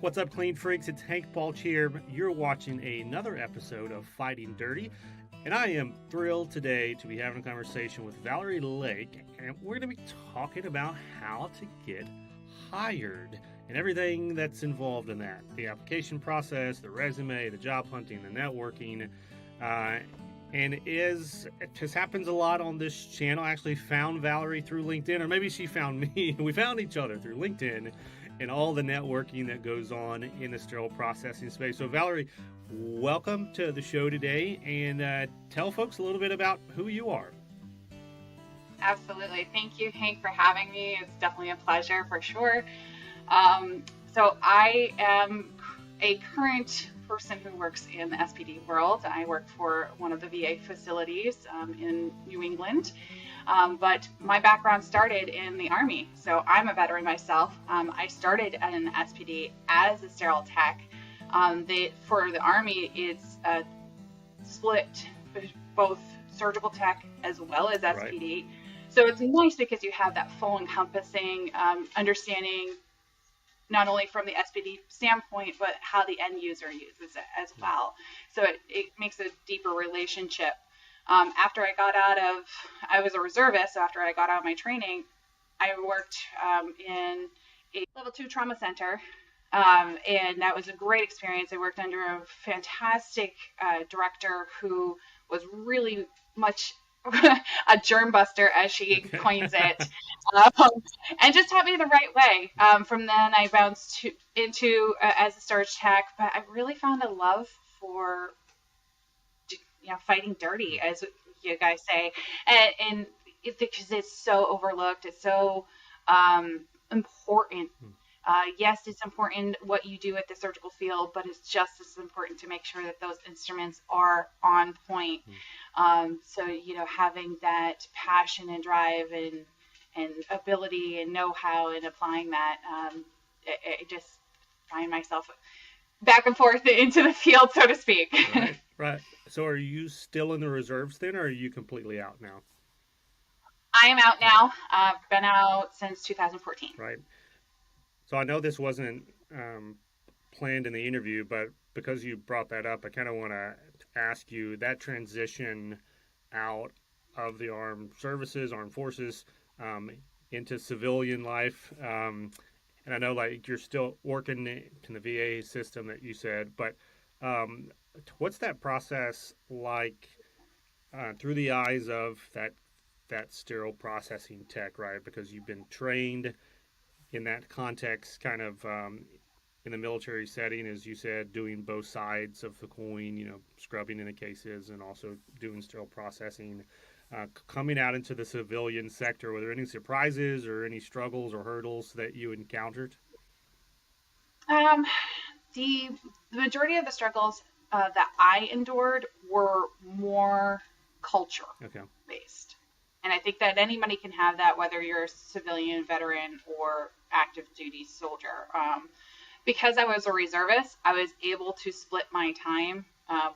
What's up, clean freaks? It's Hank Balch here. You're watching another episode of Fighting Dirty, and I am thrilled today to be having a conversation with Valerie Lake, and we're going to be talking about how to get hired and everything that's involved in that. The application process, the resume, the job hunting, the networking, and it just happens a lot on this channel. I actually found Valerie through LinkedIn, or maybe she found me. We found each other through LinkedIn and all the networking that goes on in the sterile processing space. So Valerie, welcome to the show today, and tell folks a little bit about who you are. Absolutely. Thank you, Hank, for having me. It's definitely a pleasure for sure. So I am a current person who works in the SPD world. I work for one of the VA facilities in New England. But my background started in the Army, so I'm a veteran myself. I started in SPD as a sterile tech. For the Army, it's split both surgical tech as well as SPD. Right. So it's nice because you have that full encompassing understanding, not only from the SPD standpoint, but how the end user uses it as well. So it makes a deeper relationship. After I was a reservist, so after I got out of my training, I worked in a level 2 trauma center, and that was a great experience. I worked under a fantastic director who was really much a germ buster, as she coins it, and just taught me the right way. From then, I bounced into as a storage tech, but I really found a love for fighting dirty, as you guys say, and because it's so overlooked, it's so important. Yes, it's important what you do at the surgical field, but it's just as important to make sure that those instruments are on point. So having that passion and drive and ability and know-how and applying that, I just find myself back and forth into the field, so to speak. Right. So are you still in the reserves then, or are you completely out now? I am out now. I've been out since 2014. Right. So I know this wasn't planned in the interview, but because you brought that up, I kind of want to ask you that transition out of the armed forces, into civilian life. And I know you're still working in the VA system that you said, but what's that process like through the eyes of that sterile processing tech, right? Because you've been trained in that context, kind of in the military setting, as you said, doing both sides of the coin, scrubbing in the cases and also doing sterile processing. Coming out into the civilian sector, were there any surprises or any struggles or hurdles that you encountered? The majority of the struggles that I endured were more culture based. And I think that anybody can have that, whether you're a civilian, veteran, or active duty soldier. Because I was a reservist, I was able to split my time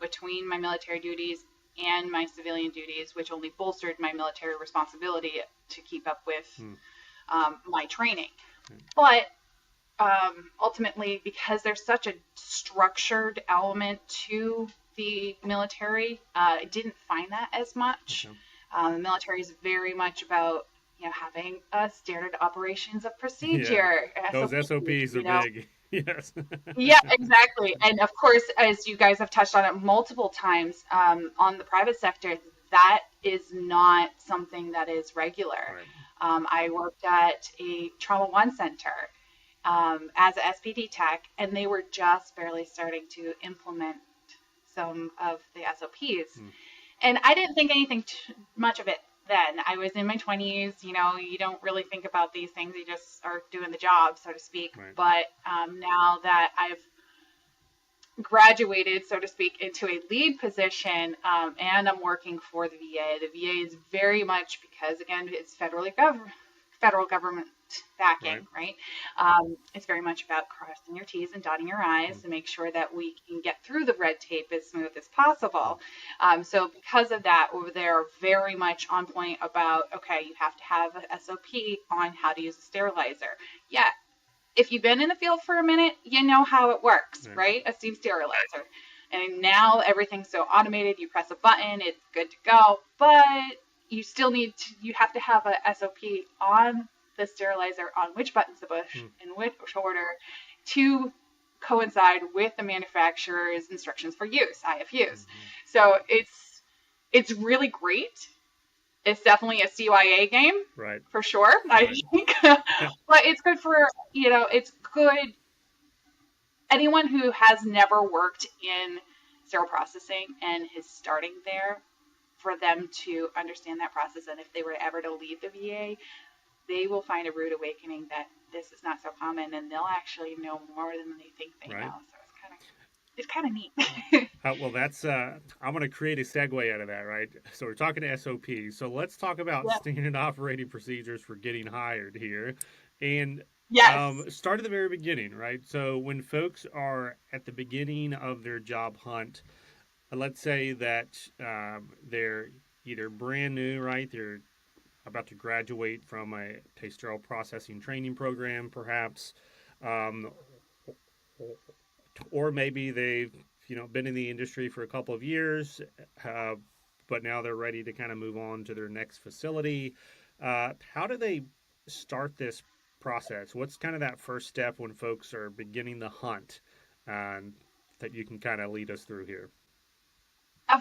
between my military duties and my civilian duties, which only bolstered my military responsibility to keep up with my training. But ultimately, because there's such a structured element to the military, I didn't find that as much. The military is very much about having a standard operations of procedure. Yeah. Those SOPs are big. Yes. Yeah, exactly. And of course, as you guys have touched on it multiple times, on the private sector, that is not something that is regular. Right. I worked at a Trauma 1 center as an SPD tech, and they were just barely starting to implement some of the SOPs. And I didn't think anything much of it then. I was in my 20s, you don't really think about these things. You just are doing the job, so to speak. Right. But now that I've graduated, so to speak, into a lead position, and I'm working for the VA is very much, because again, it's federal government backing, right? It's very much about crossing your T's and dotting your I's to make sure that we can get through the red tape as smooth as possible. So because of that, they're very much on point about, okay, you have to have an SOP on how to use a sterilizer. Yeah, if you've been in the field for a minute, you know how it works, Right. right? A steam sterilizer. And now everything's so automated. You press a button, it's good to go. But you still you have to have a SOP on the sterilizer on which buttons to push in which order to coincide with the manufacturer's instructions for use, IFUs. So it's really great. It's definitely a CYA game, Right. for sure, I think. But it's good for, it's good. Anyone who has never worked in sterile processing and is starting there, for them to understand that process. And if they were ever to leave the VA, they will find a rude awakening that this is not so common, and they'll actually know more than they think they know. So it's kind of neat. Well, that's I'm going to create a segue out of that, right? So we're talking SOP. So let's talk about standard operating procedures for getting hired here, and start at the very beginning, right? So when folks are at the beginning of their job hunt, let's say that they're either brand new, right? They're about to graduate from a sterile processing training program, perhaps, or maybe they've been in the industry for a couple of years, but now they're ready to kind of move on to their next facility. How do they start this process? What's kind of that first step when folks are beginning the hunt that you can kind of lead us through here?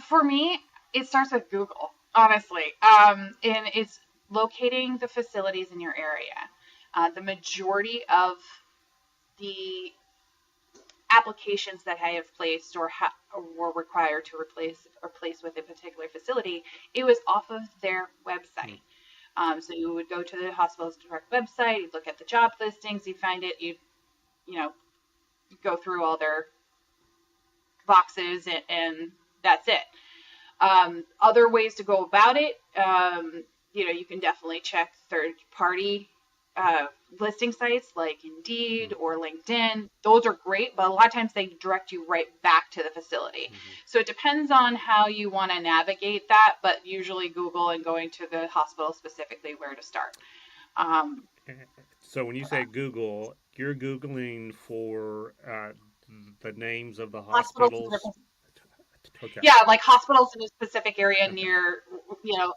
For me, it starts with Google, honestly, and it's locating the facilities in your area. The majority of the applications that I have placed or were required to replace with a particular facility, it was off of their website. So you would go to the hospital's direct website, you'd look at the job listings, you find it, you go through all their boxes, and that's it. Other ways to go about it, you can definitely check third-party listing sites like Indeed or LinkedIn. Those are great, but a lot of times they direct you right back to the facility. So it depends on how you want to navigate that, but usually Google and going to the hospital specifically where to start. So when you say Google, you're Googling for the names of the hospitals? Okay. Yeah, like hospitals in a specific area near,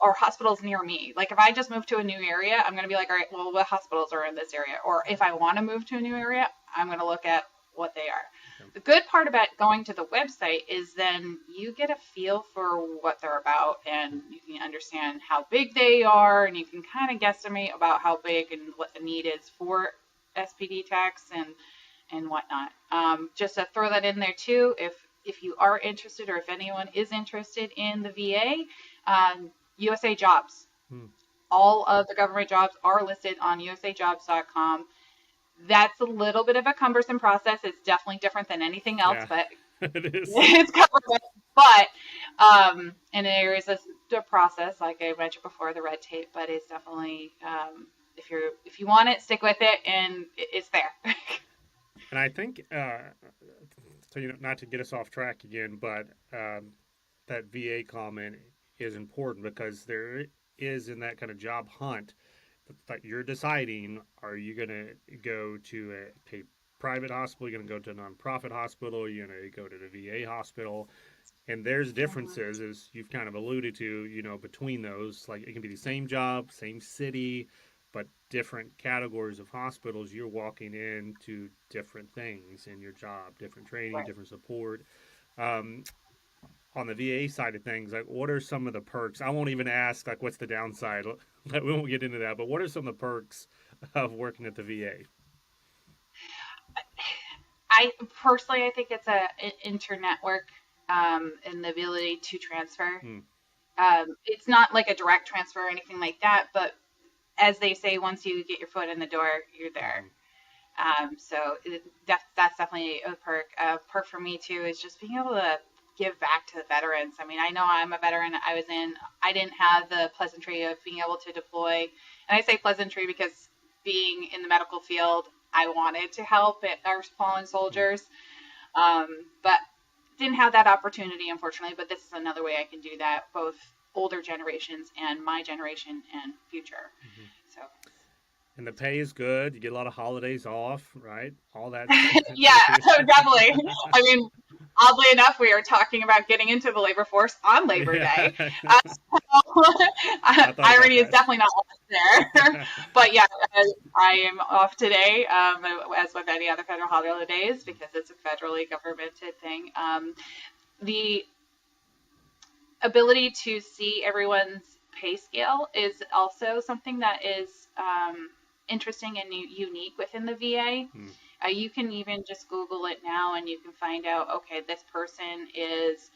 or hospitals near me. Like if I just move to a new area, I'm going to be like, all right, well, what hospitals are in this area? Or if I want to move to a new area, I'm going to look at what they are. Okay. The good part about going to the website is then you get a feel for what they're about, and you can understand how big they are, and you can kind of guesstimate about how big and what the need is for SPD techs and whatnot. Just to throw that in there too, if you are interested, or if anyone is interested in the VA, USA Jobs. All of the government jobs are listed on usajobs.com. That's a little bit of a cumbersome process. It's definitely different than anything else, but it is. It's cumbersome. But and there is a process, like I mentioned before, the red tape. But it's definitely if you want it, stick with it, and it's there. And I think. So, not to get us off track again, but that VA comment is important, because there is, in that kind of job hunt, that you're deciding, are you going to go to a private hospital, you're going to go to a nonprofit hospital, you're going to go to the VA hospital, and there's differences, as you've kind of alluded to, between those. Like it can be the same job, same city, but different categories of hospitals. You're walking into different things in your job, different training, different support. On the VA side of things, like what are some of the perks? I won't even ask like what's the downside. We won't get into that. But what are some of the perks of working at the VA? I think it's an internetwork and the ability to transfer. It's not like a direct transfer or anything like that, but as they say, once you get your foot in the door, you're there. So that's definitely a perk. A perk for me too is just being able to give back to the veterans. I mean, I know I'm a veteran. I didn't have the pleasantry of being able to deploy. And I say pleasantry because being in the medical field, I wanted to help our fallen soldiers. But didn't have that opportunity, unfortunately. But this is another way I can do that, both older generations and my generation and future. So And the pay is good. You get a lot of holidays off, right? All that Yeah, good too. definitely. I mean, oddly enough, we are talking about getting into the labor force on Labor Day. Yeah, So, I thought about irony is that. definitely not lost there. But yeah, I am off today, as with any other federal holidays, because it's a federally governmented thing. The ability to see everyone's pay scale is also something that is interesting and unique within the VA. Hmm. You can even just Google it now and you can find out, okay, this person is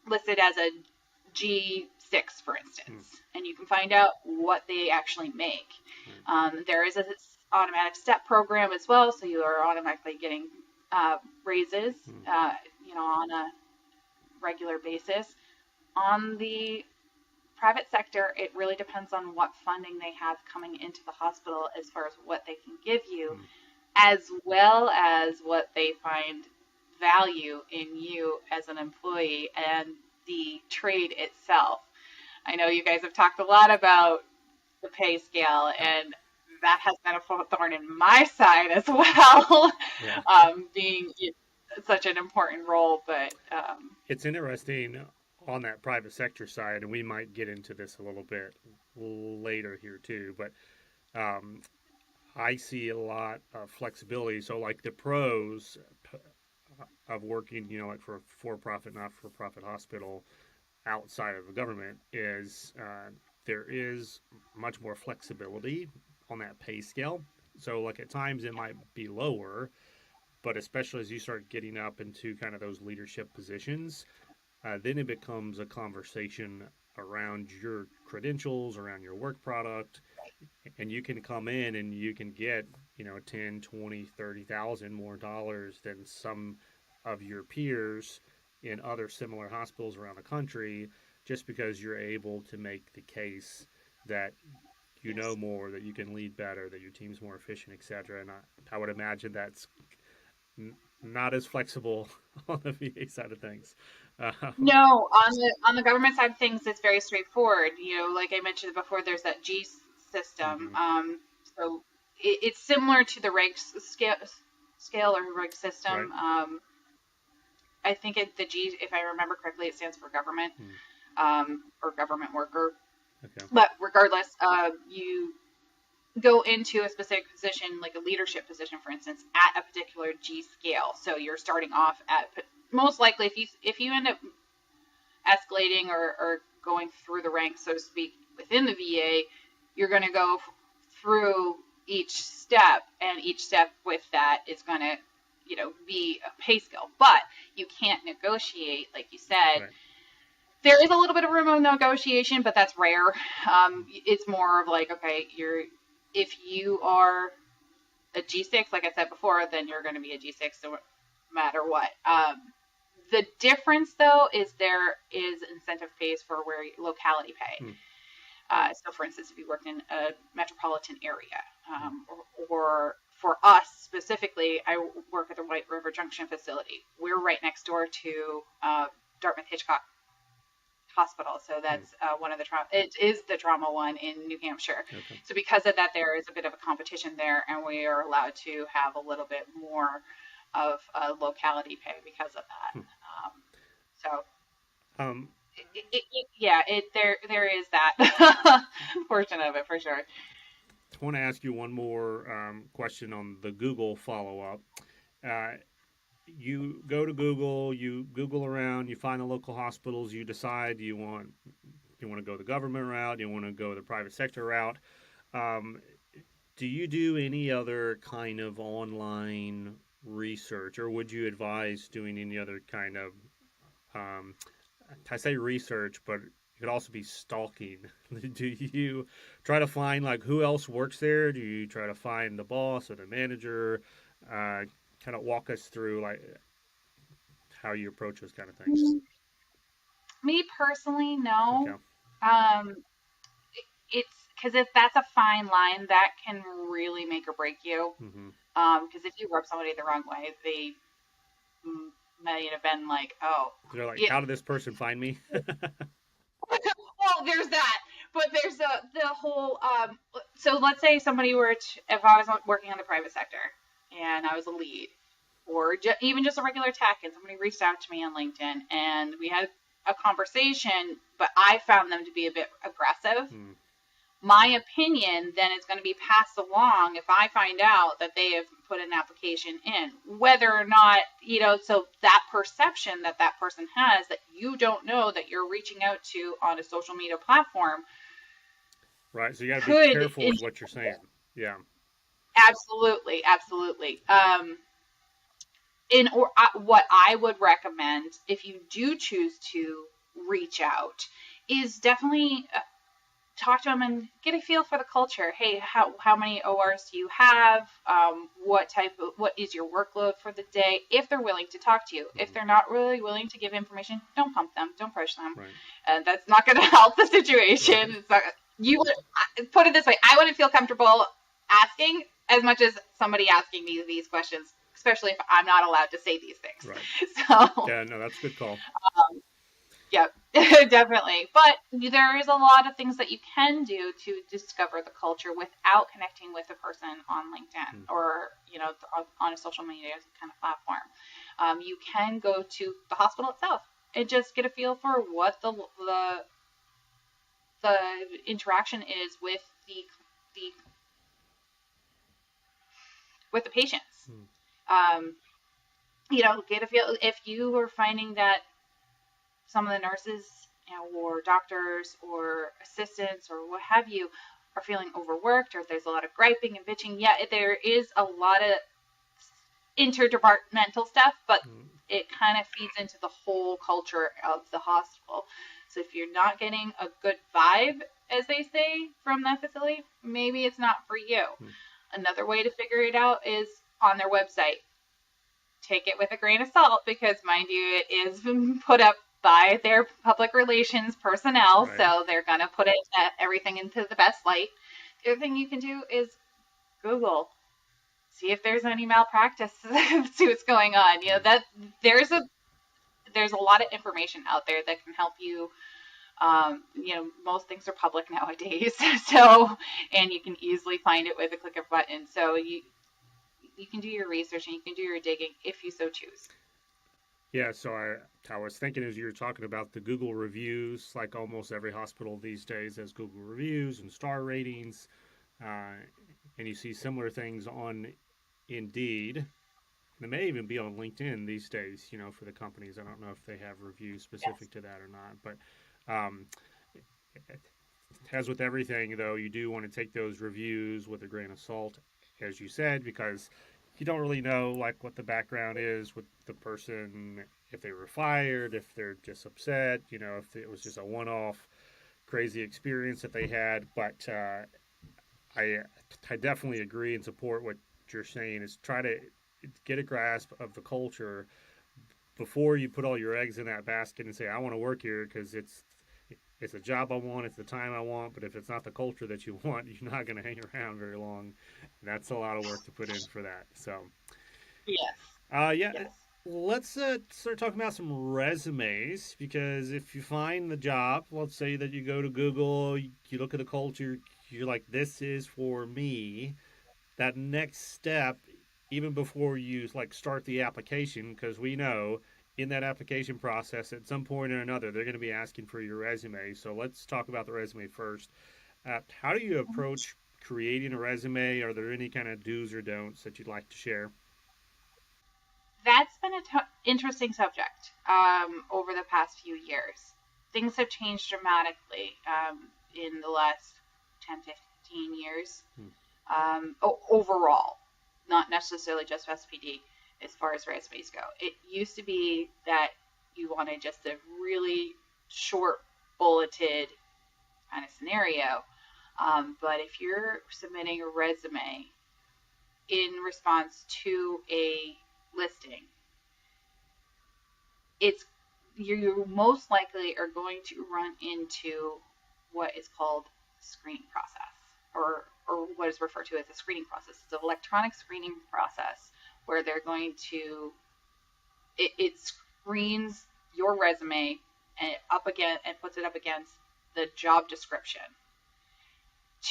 listed as a G6, for Hmm. instance, and you can find out what they actually make. Right. There is an automatic step program as well, so you are automatically getting raises, Hmm. on a regular basis. On the private sector, it really depends on what funding they have coming into the hospital as far as what they can give you, Hmm. as well as what they find value in you as an employee and the trade itself. I know you guys have talked a lot about the pay scale, Yeah. and that has been a thorn in my side as well, Yeah. being such an important role. But It's interesting on that private sector side, and we might get into this a little bit later here too, but um, I see a lot of flexibility. So, like the pros of working, like for a for-profit, not-for-profit hospital outside of the government is there is much more flexibility on that pay scale. So, like at times it might be lower, but especially as you start getting up into kind of those leadership positions, then it becomes a conversation around your credentials, around your work product, and you can come in and you can get 10, 20, 30,000 more dollars than some of your peers in other similar hospitals around the country, just because you're able to make the case that you know yes. more, that you can lead better, that your team's more efficient, etc. And I would imagine that's not as flexible on the VA side of things. No, on the government side of things, it's very straightforward. Like I mentioned before, there's that G system. Mm-hmm. So it's similar to the reg scale or reg Right. system. I think the G, if I remember correctly, it stands for government, Mm. or government worker. Okay. But regardless, you go into a specific position, like a leadership position, for instance, at a particular G scale. So you're starting off at, most likely, if you end up escalating or going through the ranks, so to speak, within the VA, you're going to go through each step, and each step with that is going to, be a pay scale. But you can't negotiate, like you said. Right. There is a little bit of room of negotiation, but that's rare. It's more of like, okay, if you are a G6, like I said before, then you're going to be a G6 no matter what. The difference, though, is there is incentive pays for where locality pay. Mm. So, for instance, if you work in a metropolitan area, Mm. or for us specifically, I work at the White River Junction facility. We're right next door to Dartmouth Hitchcock Hospital. So Mm. that's one of the trauma. It is the trauma one in New Hampshire. Okay. So because of that, there is a bit of a competition there, and we are allowed to have a little bit more of locality pay because of that. Hmm. So Um, yeah, there is that portion of it for sure. I want to ask you one more question on the Google follow up. Uh, you go to Google, you Google around, you find the local hospitals, you decide you want to go the government route, you want to go the private sector route. Um, do you do any other kind of online research, or would you advise doing any other kind of um, I say research, but it could also be stalking. Do you try to find like who else works there? Do you try to find the boss or the manager? Kind of walk us through like how you approach those kind of things. Me personally, no. Okay. Um, it's because if that's a fine line, that can really make or break you. Mm-hmm. Because if you rub somebody the wrong way, they might have been like, oh, They're like, yeah. how did this person find me? Well, there's that. But there's the whole, so let's say somebody were to, if I was working on the private sector and I was a lead, or even just a regular tech, and somebody reached out to me on LinkedIn and we had a conversation, but I found them to be a bit aggressive. My opinion then is going to be passed along if I find out that they have put an application in, whether or not, so that perception that that person has that you don't know that you're reaching out to on a social media platform. Right. So you got to be careful with what you're saying. Yeah. Absolutely. Absolutely. What I would recommend if you do choose to reach out is definitely talk to them and get a feel for the culture. Hey, how many ORs do you have? What is your workload for the day? If they're willing to talk to you. If they're not really willing to give information, don't pump them, don't push them. Right. And that's not going to help the situation. Right. You would put it this way: I wouldn't feel comfortable asking as much as somebody asking me these questions, especially if I'm not allowed to say these things. Right. So yeah, no, that's a good call. Yeah, definitely. But there is a lot of things that you can do to discover the culture without connecting with a person on LinkedIn or, on a social media kind of platform. You can go to the hospital itself and just get a feel for what the interaction is with the patients. Get a feel if you are finding that some of the nurses, or doctors or assistants or what have you are feeling overworked, or if there's a lot of griping and bitching. Yeah, there is a lot of interdepartmental stuff, but it kind of feeds into the whole culture of the hospital. So if you're not getting a good vibe, as they say, from that facility, maybe it's not for you. Another way to figure it out is on their website. Take it with a grain of salt because, mind you, it is put up by their public relations personnel, right. So they're going to put everything into the best light. The other thing you can do is Google. See if there's any malpractice suits going on. That there's a lot of information out there that can help you. Most things are public nowadays, and you can easily find it with a click of a button. So you can do your research and you can do your digging if you so choose. Yeah, so I was thinking as you were talking about the Google reviews, like almost every hospital these days has Google reviews and star ratings, and you see similar things on Indeed. And it may even be on LinkedIn these days, for the companies. I don't know if they have reviews specific to that or not. But as with everything, though, you do want to take those reviews with a grain of salt, as you said, because you don't really know what the background is with the person, if they were fired, if they're just upset, if it was just a one-off crazy experience that they had. But I definitely agree and support what you're saying is try to get a grasp of the culture before you put all your eggs in that basket and say, I want to work here because it's a job I want, it's the time I want, but if it's not the culture that you want, you're not going to hang around very long. That's a lot of work to put in for that. So, yes. Let's start talking about some resumes, because if you find the job, let's say that you go to Google, you look at the culture, you're like, this is for me. That next step, even before you start the application, because we know in that application process, at some point or another, they're going to be asking for your resume. So let's talk about the resume first. How do you approach creating a resume? Are there any kind of do's or don'ts that you'd like to share? That's been an interesting subject over the past few years. Things have changed dramatically in the last 10, 15 years overall, not necessarily just SPD. As far as resumes go, it used to be that you wanted just a really short bulleted kind of scenario. But if you're submitting a resume in response to a listing, you most likely are going to run into what is called the screening process, or what is referred to as a screening process. It's an electronic screening process where they're going to, it screens your resume and puts it up against the job description.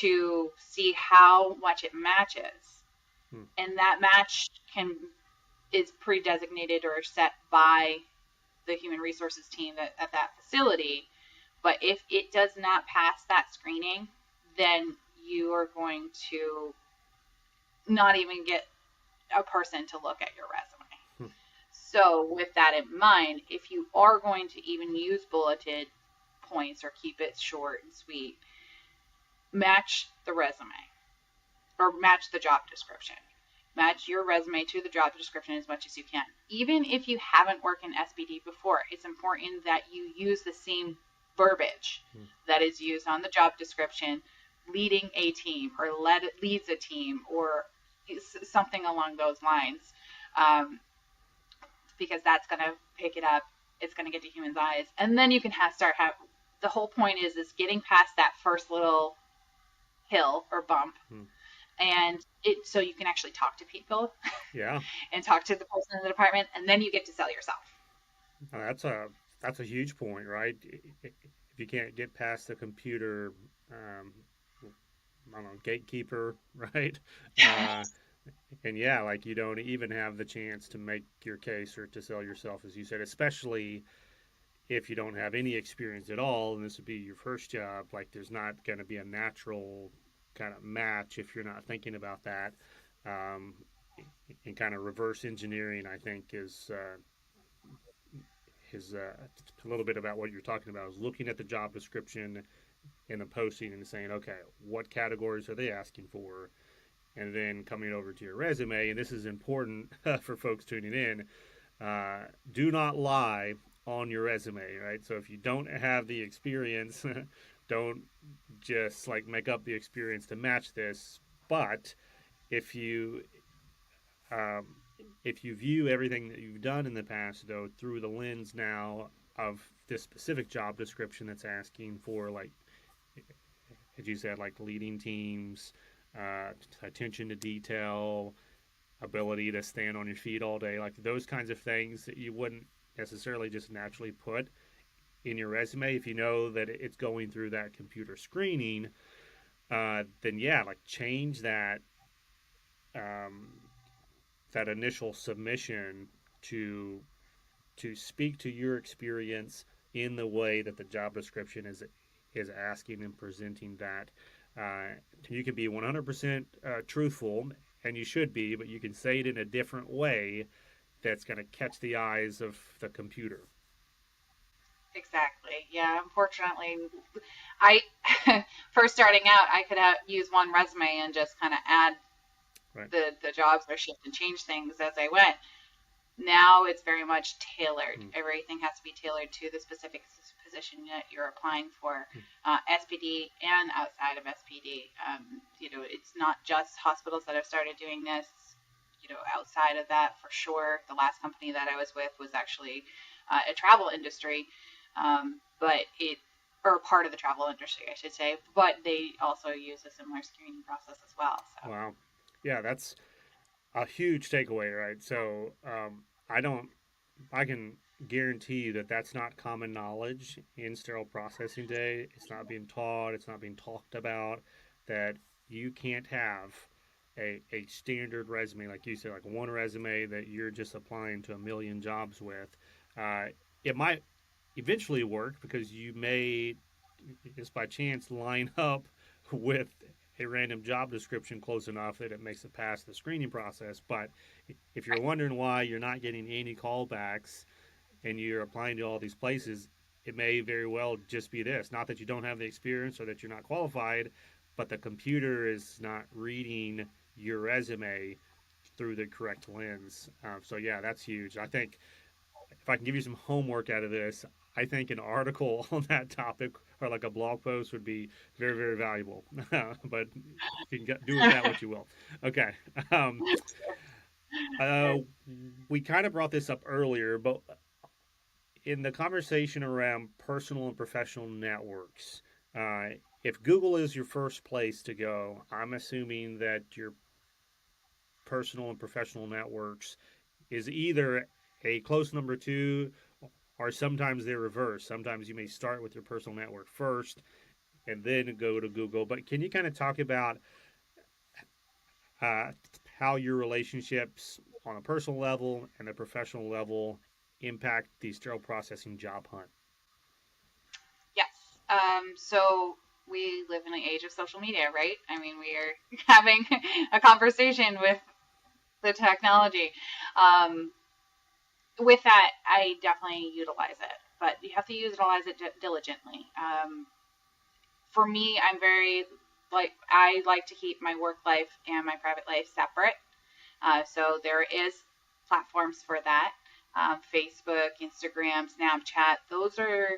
to see how much it matches. Hmm. And that match is pre-designated or set by the human resources team at that facility. But if it does not pass that screening, then you are going to not even get a person to look at your resume. Hmm. So with that in mind, if you are going to even use bulleted points or keep it short and sweet, match the resume or match the job description. Match your resume to the job description as much as you can. Even if you haven't worked in SPD before, it's important that you use the same verbiage that is used on the job description, leading a team or leads a team or something along those lines, because that's going to pick it up. It's going to get to humans' eyes. And then you can the whole point is getting past that first little hill or bump. And so you can actually talk to people, Yeah, and talk to the person in the department, and then you get to sell yourself. That's a huge point, right? If you can't get past the computer, I don't know, gatekeeper, right? And yeah, like you don't even have the chance to make your case or to sell yourself, as you said, especially if you don't have any experience at all, and this would be your first job. Like, there's not going to be a natural kind of match if you're not thinking about that. Um, and kind of reverse engineering, I think, is a little bit about what you're talking about. Is looking at the job description in the posting and saying, okay, what categories are they asking for? And then coming over to your resume, and this is important for folks tuning in, do not lie on your resume, right? So if you don't have the experience, don't just like make up the experience to match this. But if you um, if you view everything that you've done in the past, though, through the lens now of this specific job description that's asking for, like, as you said, like leading teams, attention to detail, ability to stand on your feet all day, like those kinds of things that you wouldn't necessarily just naturally put in your resume. If you know that it's going through that computer screening, then yeah, like change um, that initial submission to speak to your experience in the way that the job description is asking and presenting that. You can be 100% truthful, and you should be, but you can say it in a different way that's going to catch the eyes of the computer. Exactly. Yeah. Unfortunately, I first starting out, I could use one resume and just kind of add Right. the jobs or shift and change things as I went. Now it's very much tailored. Everything has to be tailored to the specific position that you're applying for, SPD and outside of SPD. It's not just hospitals that have started doing this. Outside of that, for sure, the last company that I was with was actually a travel industry, but or part of the travel industry, I should say. But they also use a similar screening process as well. So. Wow. Yeah, that's a huge takeaway, right? So I don't, I can guarantee you that that's not common knowledge in sterile processing day. It's not being taught. It's not being talked about. That you can't have a standard resume, like you said, like one resume that you're just applying to a million jobs with. It might eventually work because you may, just by chance, line up with a random job description close enough that it makes it past the screening process. But if you're wondering why you're not getting any callbacks and you're applying to all these places, it may very well just be this. Not that you don't have the experience or that you're not qualified, but the computer is not reading your resume through the correct lens. So, yeah, that's huge. I think if I can give you some homework out of this, I think an article on that topic or like a blog post would be very, very valuable. But you can do with that what you will. Okay. Um, uh, we kind of brought this up earlier, but in the conversation around personal and professional networks, uh, if Google is your first place to go, I'm assuming that your personal and professional networks is either a close number two, or sometimes they're reversed. Sometimes you may start with your personal network first and then go to Google. But can you kind of talk about uh, how your relationships on a personal level and a professional level impact the sterile processing job hunt? Yes. So we live in the age of social media, right? I mean, we are having a conversation with the technology. Um, with that, I definitely utilize it, but you have to utilize it diligently. For me, I'm very I like to keep my work life and my private life separate. So there is platforms for that. Facebook, Instagram, Snapchat. Those are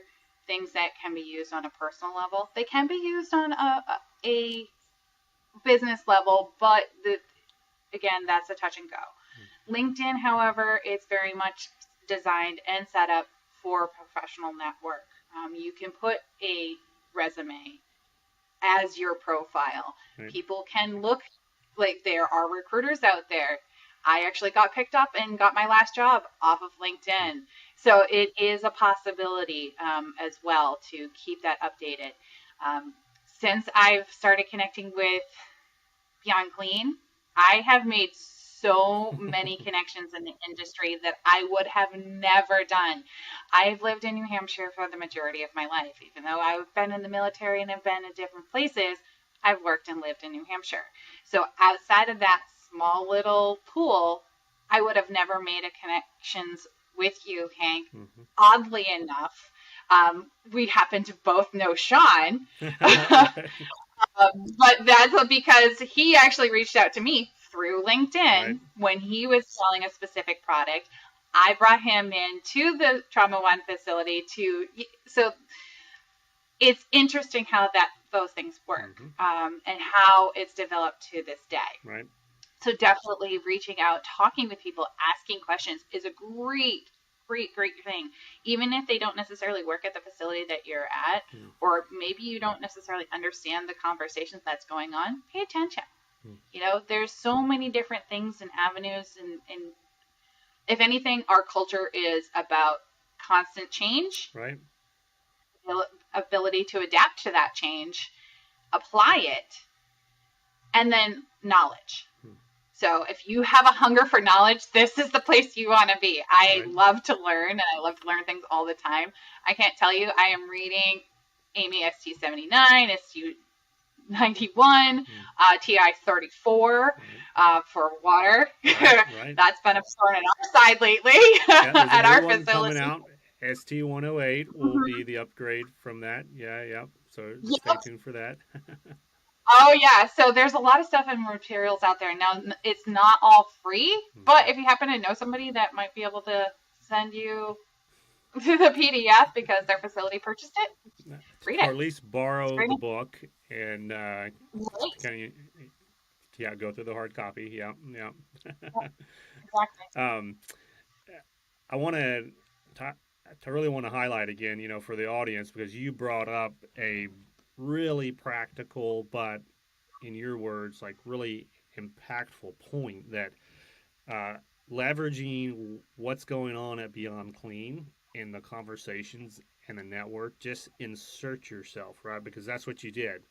things that can be used on a personal level. They can be used on a business level, but again, that's a touch and go. LinkedIn, however, it's very much designed and set up for professional network. You can put a resume as your profile. Right. People can look, like, there are recruiters out there. I actually got picked up and got my last job off of LinkedIn. So it is a possibility as well to keep that updated. Since I've started connecting with Beyond Clean, I have made so many connections in the industry that I would have never done. I've lived in New Hampshire for the majority of my life. Even though I've been in the military and have been in different places, I've worked and lived in New Hampshire. So outside of that small little pool, I would have never made a connections with you, Hank. Mm-hmm. Oddly enough, we happen to both know Sean. But that's because he actually reached out to me through LinkedIn Right. when he was selling a specific product. I brought him in to the Trauma One facility so it's interesting how those things work, and how it's developed to this day. Right. So definitely reaching out, talking with people, asking questions is a great thing. Even if they don't necessarily work at the facility that you're at, or maybe you don't necessarily understand the conversations that's going on, pay attention. There's so many different things and avenues, and if anything, our culture is about constant change, Right. ability to adapt to that change, apply it, and then knowledge. So if you have a hunger for knowledge, this is the place you want to be. I love to learn, and I love to learn things all the time. I can't tell you, I am reading Amy ST79, ST91, TI34 for water. Right. That's been a thorn in our side lately at our facility. Coming out, ST108 will be the upgrade from that. Yeah. So stay tuned for that. Oh, yeah. So there's a lot of stuff and materials out there. Now, it's not all free, but if you happen to know somebody that might be able to send you the PDF because their facility purchased it, read it. Or at least borrow the book and kind of, go through the hard copy. Yeah. Exactly. I want to really want to highlight again, for the audience, because you brought up a really practical, but in your words, like really impactful point that leveraging what's going on at Beyond Clean in the conversations and the network, just insert yourself, right? Because that's what you did.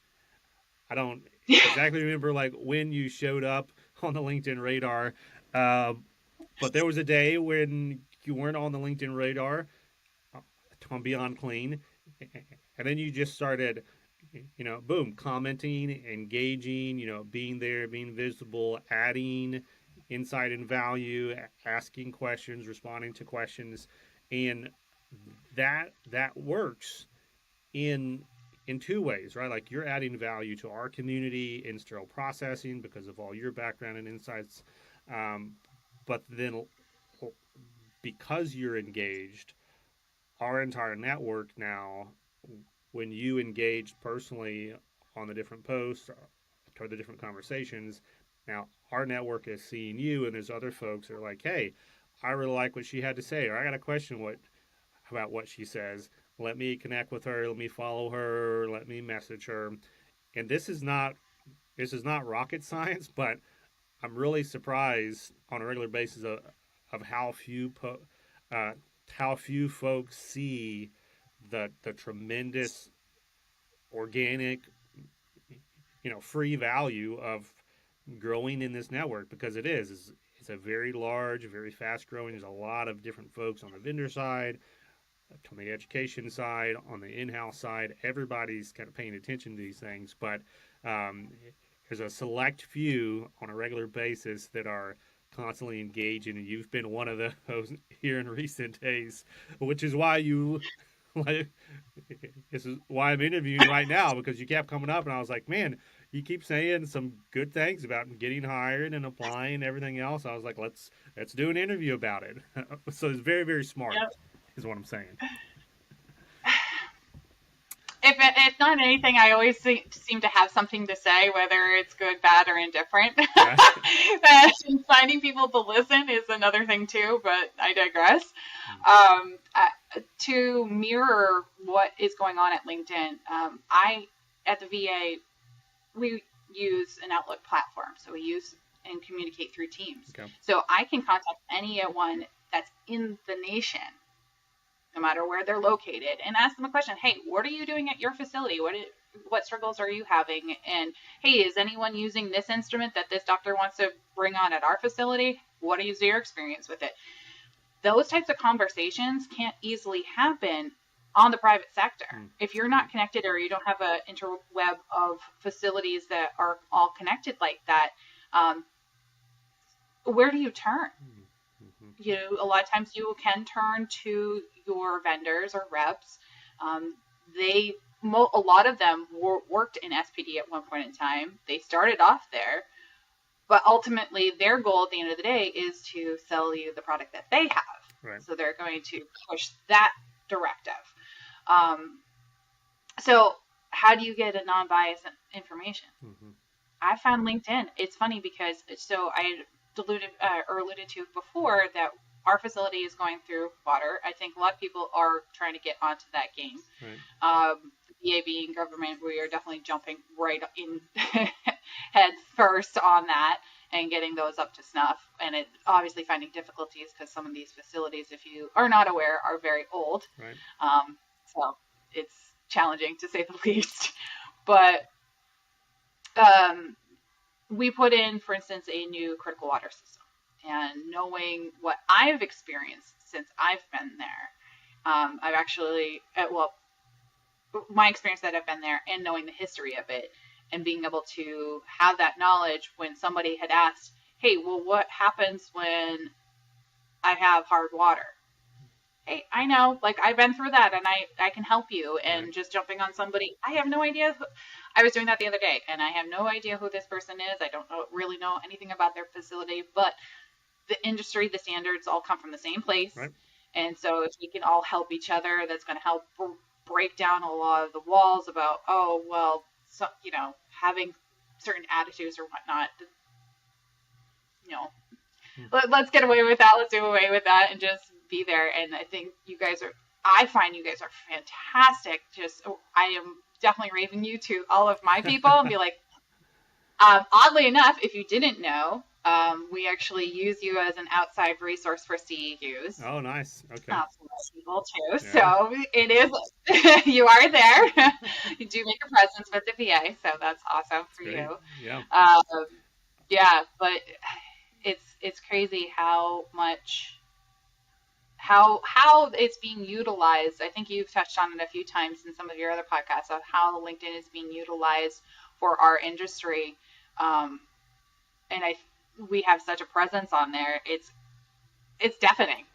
I don't exactly remember like when you showed up on the LinkedIn radar, but there was a day when you weren't on the LinkedIn radar on Beyond Clean, and then you just started, boom, commenting, engaging, being there, being visible, adding insight and value, asking questions, responding to questions, and that works in two ways, right? Like you're adding value to our community in sterile processing because of all your background and insights, but then because you're engaged, our entire network now, when you engage personally on the different posts or the different conversations, now our network is seeing you, and there's other folks that are like, hey, I really like what she had to say, or I got a question about what she says. Let me connect with her. Let me follow her. Let me message her. And this is not rocket science, but I'm really surprised on a regular basis of how few folks see the tremendous organic, free value of growing in this network, because it's a very large, very fast growing. There's a lot of different folks on the vendor side, on the education side, on the in-house side. Everybody's kind of paying attention to these things, but um, there's a select few on a regular basis that are constantly engaging, and you've been one of those here in recent days, which is why this is why I'm interviewing right now, because you kept coming up, and I was like, man, you keep saying some good things about getting hired and applying and everything else. I was like, let's do an interview about it. So it's very, very smart, Yep. is what I'm saying. If not anything, I always seem to have something to say, whether it's good, bad, or indifferent. Right. And finding people to listen is another thing too, but I digress. To mirror what is going on at LinkedIn, at the VA, we use an Outlook platform, so we use and communicate through Teams. Okay. So I can contact anyone that's in the nation, no matter where they're located, and ask them a question. Hey, what are you doing at your facility? What struggles are you having? And hey, is anyone using this instrument that this doctor wants to bring on at our facility? What is your experience with it? Those types of conversations can't easily happen on the private sector. If you're not connected, or you don't have an interweb of facilities that are all connected like that, where do you turn? A lot of times you can turn to your vendors or reps. A lot of them worked in SPD at one point in time. They started off there, but ultimately their goal at the end of the day is to sell you the product that they have. Right. So they're going to push that directive. So how do you get a non-biased information? I found LinkedIn. It's funny because I alluded to before that our facility is going through water. I think a lot of people are trying to get onto that game. Right. VA being government, we are definitely jumping right in head first on that and getting those up to snuff. And it obviously finding difficulties because some of these facilities, if you are not aware, are very old. Right. So it's challenging to say the least. But we put in, for instance, a new critical water system. And knowing what I've experienced since I've been there, I've actually, my experience that I've been there and knowing the history of it and being able to have that knowledge when somebody had asked, hey, well, what happens when I have hard water? Hey, I know, I've been through that and I can help you. And Right. just jumping on somebody, I have no idea. I was doing that the other day and I have no idea who this person is. I don't really know anything about their facility, but the industry, the standards all come from the same place. Right. And so if we can all help each other, that's going to help break down a lot of the walls about, having certain attitudes or whatnot. Let's get away with that. Let's do away with that and just be there. And I think I find you guys are fantastic. I am definitely raving you to all of my people and be like, oddly enough, if you didn't know, we actually use you as an outside resource for CEUs. Oh, nice. Okay. For people too. Yeah. So it is, you are there. You do make a presence with the VA, so that's awesome for Great. you. Yeah. But it's crazy how it's being utilized. I think you've touched on it a few times in some of your other podcasts of how LinkedIn is being utilized for our industry. And we have such a presence on there. It's deafening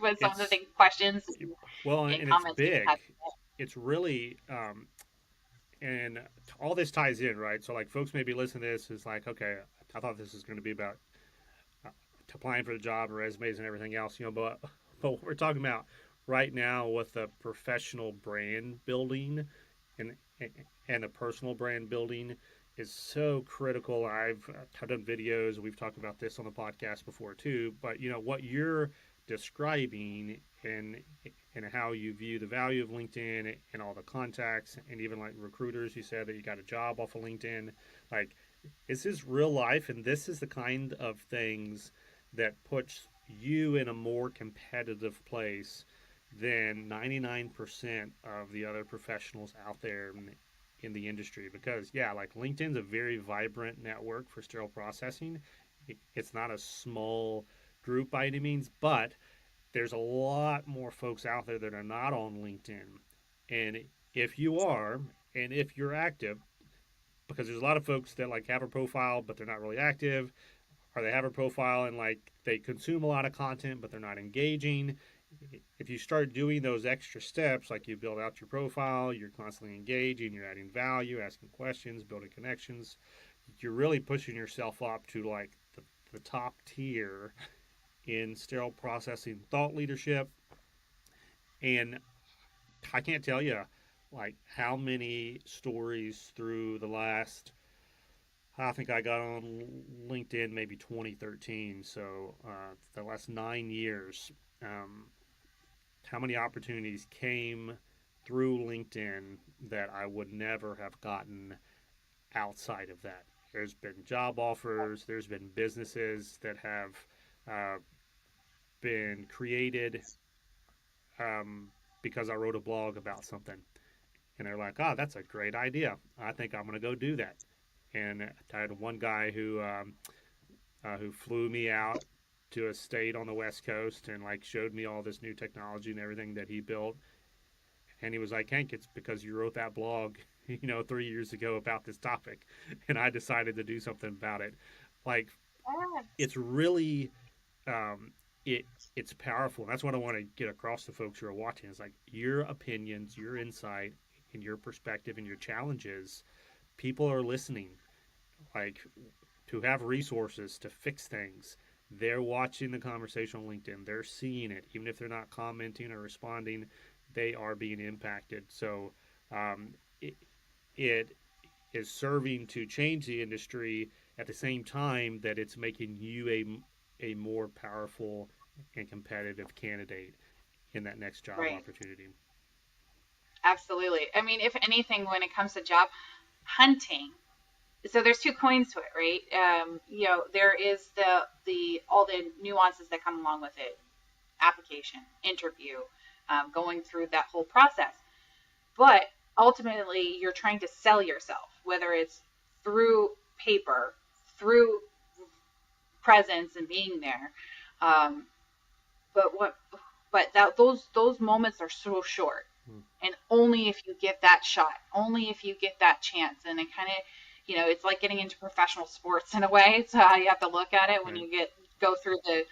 with some of the questions and comments. It's big. It's really, and all this ties in, right? So folks maybe listen to this is like, okay, I thought this was going to be about applying for the job, resumes, and everything else, but what we're talking about right now with the professional brand building and the personal brand building is so critical. I've done videos. We've talked about this on the podcast before too. But what you're describing and how you view the value of LinkedIn and all the contacts and even recruiters. You said that you got a job off of LinkedIn. This is real life, and this is the kind of things that puts you in a more competitive place than 99% of the other professionals out there in the industry because yeah, like LinkedIn's a very vibrant network for sterile processing. It's not a small group by any means, but there's a lot more folks out there that are not on LinkedIn. And if you are, and if you're active, because there's a lot of folks that like have a profile but they're not really active, or they have a profile and like they consume a lot of content but they're not engaging. If you start doing those extra steps, like you build out your profile, you're constantly engaging, you're adding value, asking questions, building connections, you're really pushing yourself up to like the top tier in sterile processing thought leadership. And I can't tell you like how many stories through the last, I think I got on LinkedIn maybe 2013, so the last 9 years, um, how many opportunities came through LinkedIn that I would never have gotten outside of that. There's been job offers, there's been businesses that have uh, been created um, because I wrote a blog about something. And they're like, oh, that's a great idea. I think I'm going to go do that. And I had one guy who flew me out to a state on the West Coast and like showed me all this new technology and everything that he built. And he was like, Hank, it's because you wrote that blog, 3 years ago about this topic, and I decided to do something about it. Like, Yes. it's really, um, it it's powerful. And that's what I want to get across to folks who are watching. Is like your opinions, your insight, and your perspective and your challenges. People are listening. Like to have resources to fix things. They're watching the conversation on LinkedIn. They're seeing it, even if they're not commenting or responding. They are being impacted. So um, it, it is serving to change the industry at the same time that it's making you a more powerful and competitive candidate in that next job Right. opportunity. Absolutely. I mean, if anything, when it comes to job hunting, so there's two coins to it, right? There is the all the nuances that come along with it, application, interview, going through that whole process. But ultimately, you're trying to sell yourself, whether it's through paper, through presence and being there. Um, but what, but that those moments are so short, Hmm. and only if you get that shot, only if you get that chance, and it kind of, it's like getting into professional sports in a way. It's how you have to look at it when Right. you go through the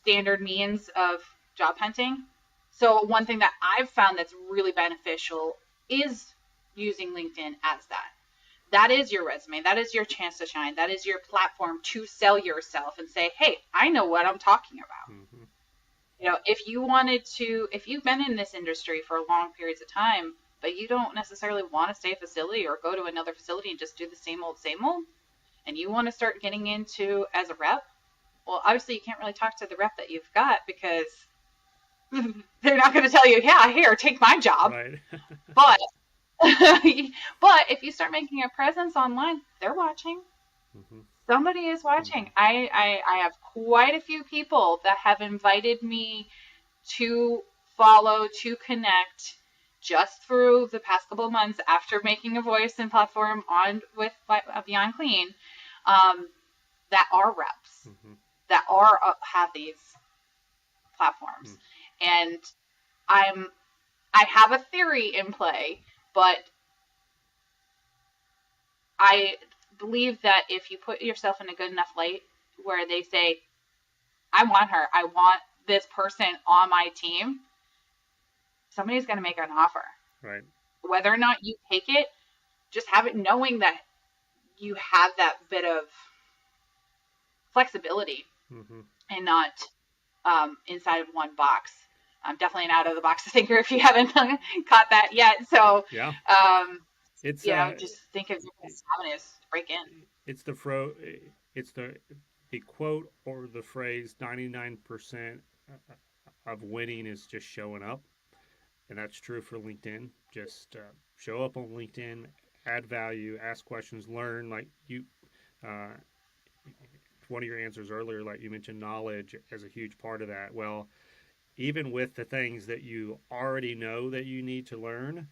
standard means of job hunting. So one thing that I've found that's really beneficial is using LinkedIn as that. That is your resume. That is your chance to shine. That is your platform to sell yourself and say, hey, I know what I'm talking about. Mm-hmm. If you've been in this industry for long periods of time, but you don't necessarily want to stay a facility or go to another facility and just do the same old, and you want to start getting into as a rep, well, obviously you can't really talk to the rep that you've got because they're not going to tell you, yeah, here, take my job. Right. But but if you start making a presence online, they're watching. Mm-hmm. Somebody is Mm-hmm. watching. I have quite a few people that have invited me to follow, to connect just through the past couple of months after making a voice and platform on with Beyond Clean, um, that are reps, Mm-hmm. that are have these platforms. Mm. And I'm I have a theory in play, but I believe that if you put yourself in a good enough light where they say, I want her, I want this person on my team, somebody's going to make an offer. Right. Whether or not you take it, just have it knowing that you have that bit of flexibility Mm-hmm. and not inside of one box. I'm definitely an out of the box thinker if you haven't caught that yet. So, Yeah. um, It's just think of different avenues to break in. it's the fro it's the quote or the phrase 99% of winning is just showing up, and that's true for LinkedIn. Just show up on LinkedIn, add value, ask questions, learn. Like you, uh, one of your answers earlier, like you mentioned, knowledge as a huge part of that. Well, even with the things that you already know that you need to learn,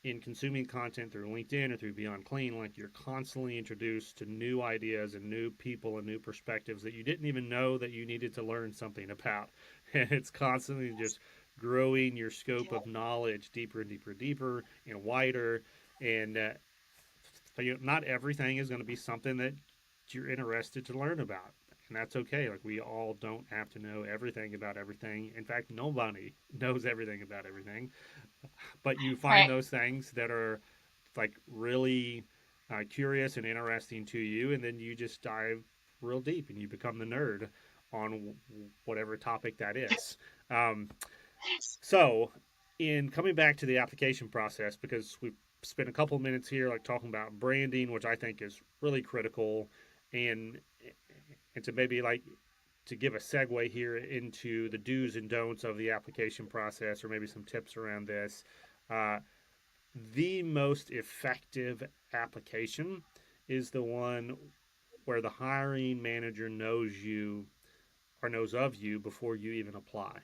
in consuming content through LinkedIn or through Beyond Clean, like you're constantly introduced to new ideas and new people and new perspectives that you didn't even know that you needed to learn something about. And it's constantly just growing your scope of knowledge deeper and deeper and deeper and wider. And not everything is going to be something that you're interested to learn about. And that's okay. Like, we all don't have to know everything about everything. In fact, nobody knows everything about everything. But you find Right. those things that are like really curious and interesting to you, and then you just dive real deep and you become the nerd on whatever topic that is. Um, so, in coming back to the application process, because we've spent a couple of minutes here, like talking about branding, which I think is really critical, and to maybe like to give a segue here into the do's and don'ts of the application process, or maybe some tips around this. Uh, the most effective application is the one where the hiring manager knows you or knows of you before you even apply.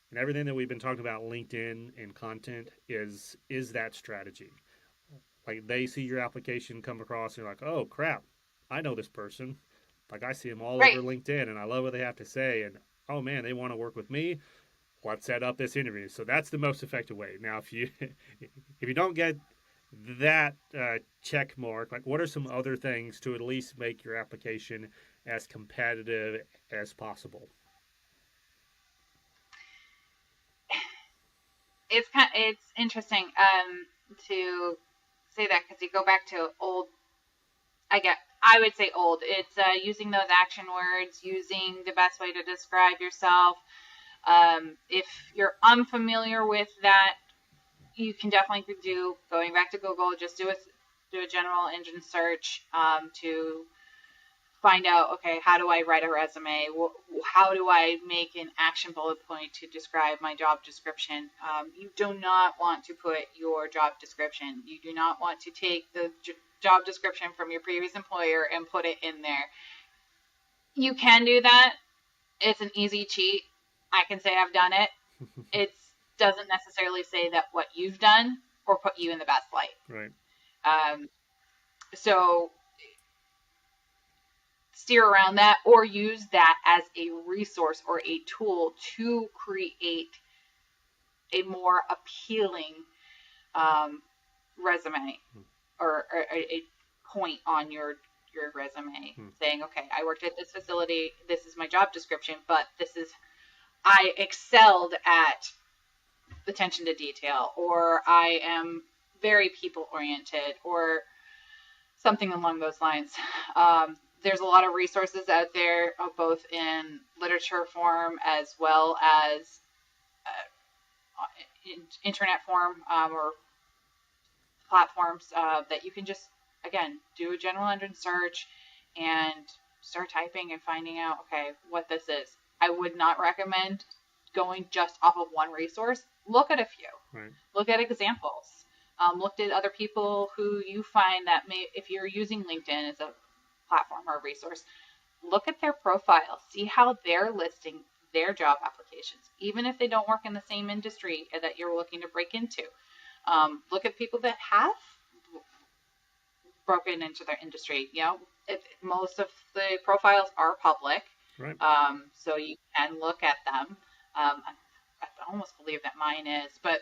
And everything that we've been talking about LinkedIn and content is that strategy. Like, they see your application come across and they're like, "Oh crap, I know this person. Like, I see them all Right. over LinkedIn and I love what they have to say, and oh man, they want to work with me. Let's set up this interview." So that's the most effective way. Now, if you if you don't get that check mark, like, what are some other things to at least make your application as competitive as possible? It's interesting to say that because you go back to old. I would say old. It's using those action words, using the best way to describe yourself. If you're unfamiliar with that, you can definitely do going back to Google. Just do a general engine search to find out, okay, how do I write a resume? How do I make an action bullet point to describe my job description? You do not want to put your job description. You do not want to take the job description from your previous employer and put it in there. You can do that. It's an easy cheat. I can say I've done it. It doesn't necessarily say that what you've done or put you in the best light. Right. Um, so steer around that or use that as a resource or a tool to create a more appealing um, resume or a point on your resume Hmm. saying, okay, I worked at this facility, this is my job description, but I excelled at attention to detail, or I am very people oriented, or something along those lines. There's a lot of resources out there, both in literature form as well as internet form or platforms that you can just, again, do a general engine search and start typing and finding out, okay, what this is. I would not recommend going just off of one resource. Look at a few. Right. Look at examples. Looked at other people who you find that may, if you're using LinkedIn as a platform or a resource, look at their profile, see how they're listing their job applications, even if they don't work in the same industry that you're looking to break into. Look at people that have broken into their industry. Most of the profiles are public, Right. so you can look at them. I almost believe that mine is, but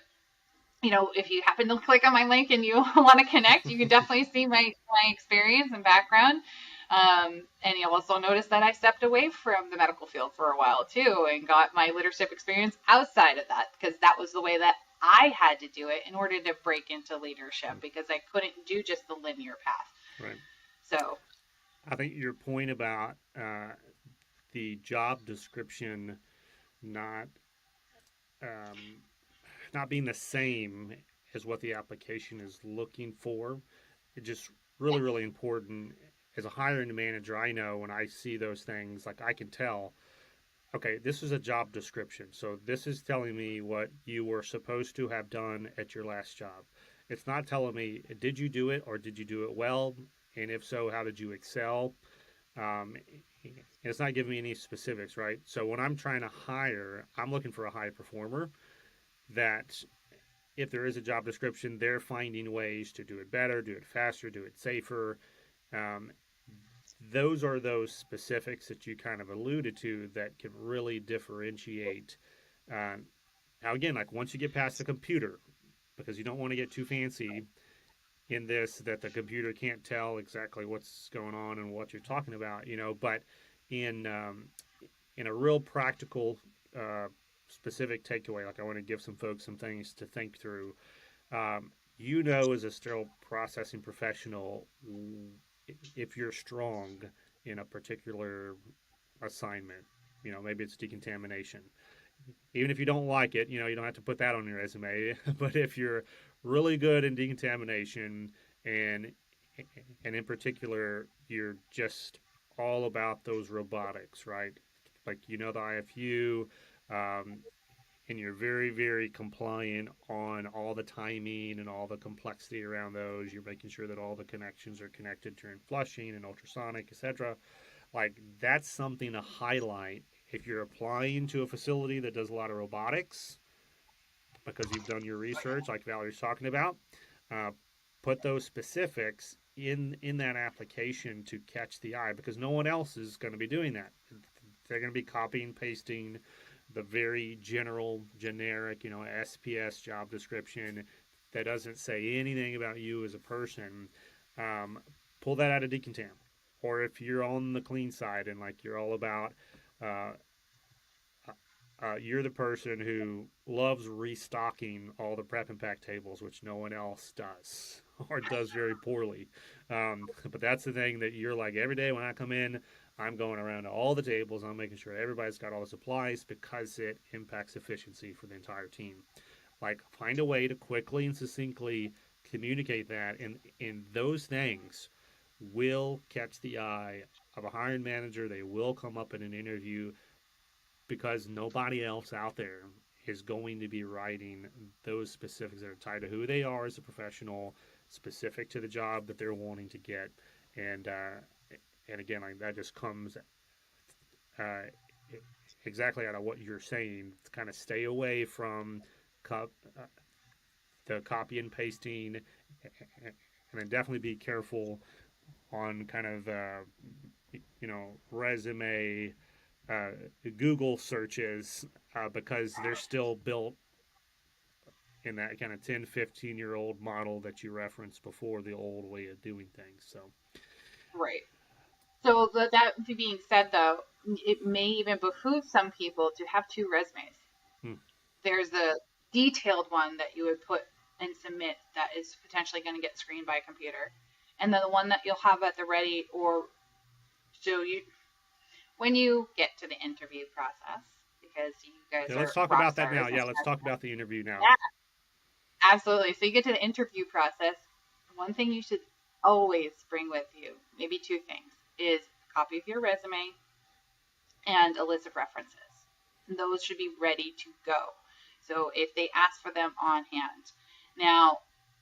if you happen to click on my link and you want to connect, you can definitely see my experience and background. And you'll also notice that I stepped away from the medical field for a while too and got my leadership experience outside of that because that was the way that I had to do it in order to break into leadership because I couldn't do just the linear path. Right. So, I think your point about the job description not um, not being the same as what the application is looking for, it's just really, yes, really important. As a hiring manager, I know when I see those things, like, I can tell, okay, this is a job description. So this is telling me what you were supposed to have done at your last job. It's not telling me, did you do it or did you do it well? And if so, how did you excel? Um, it's not giving me any specifics, right? So when I'm trying to hire, I'm looking for a high performer that if there is a job description, they're finding ways to do it better, do it faster, do it safer. Um, those are those specifics that you kind of alluded to that can really differentiate. Uh, Now, again, like once you get past the computer, because you don't want to get too fancy in this, that the computer can't tell exactly what's going on and what you're talking about, but in in a real practical, specific takeaway, like I want to give some folks some things to think through. As a sterile processing professional, if you're strong in a particular assignment, maybe it's decontamination. Even if you don't like it, you don't have to put that on your resume. But if you're really good in decontamination, and and in particular, you're just all about those robotics, right? Like the IFU, um, and you're very, very compliant on all the timing and all the complexity around those. You're making sure that all the connections are connected during flushing and ultrasonic, etc. Like that's something to highlight if you're applying to a facility that does a lot of robotics because you've done your research, like Valerie's talking about. Uh, Put those specifics in that application to catch the eye because no one else is going to be doing that. They're going to be copying, pasting the very general, generic, SPS job description that doesn't say anything about you as a person. Pull that out of decontam. Or if you're on the clean side and like you're all about, uh, you're the person who loves restocking all the prep and pack tables, which no one else does or does very poorly. But that's the thing that you're like every day when I come in, I'm going around to all the tables. I'm making sure everybody's got all the supplies because it impacts efficiency for the entire team. Like find a way to quickly and succinctly communicate that, and those things will catch the eye of a hiring manager. They will come up in an interview because nobody else out there is going to be writing those specifics that are tied to who they are as a professional, specific to the job that they're wanting to get, and again, like that just comes uh, exactly out of what you're saying. To kind of stay away from co- uh, the copy and pasting, and then definitely be careful on kind of resume uh, Google searches because they're still built in that kind of 10, 15-year-old model that you referenced before, the old way of doing things. So, Right. So that being said, though, it may even behoove some people to have two resumes. hmm. There's the detailed one that you would put and submit that is potentially going to get screened by a computer, and then the one that you'll have at the ready or so you when you get to the interview process, because you guys Yeah, let's are talk rock about that stars. now. Yeah, let's talk about the interview now. Yeah, absolutely. So you get to the interview process. One thing you should always bring with you, maybe two things, is a copy of your resume and a list of references. And those should be ready to go. So if they ask for them on hand. Now,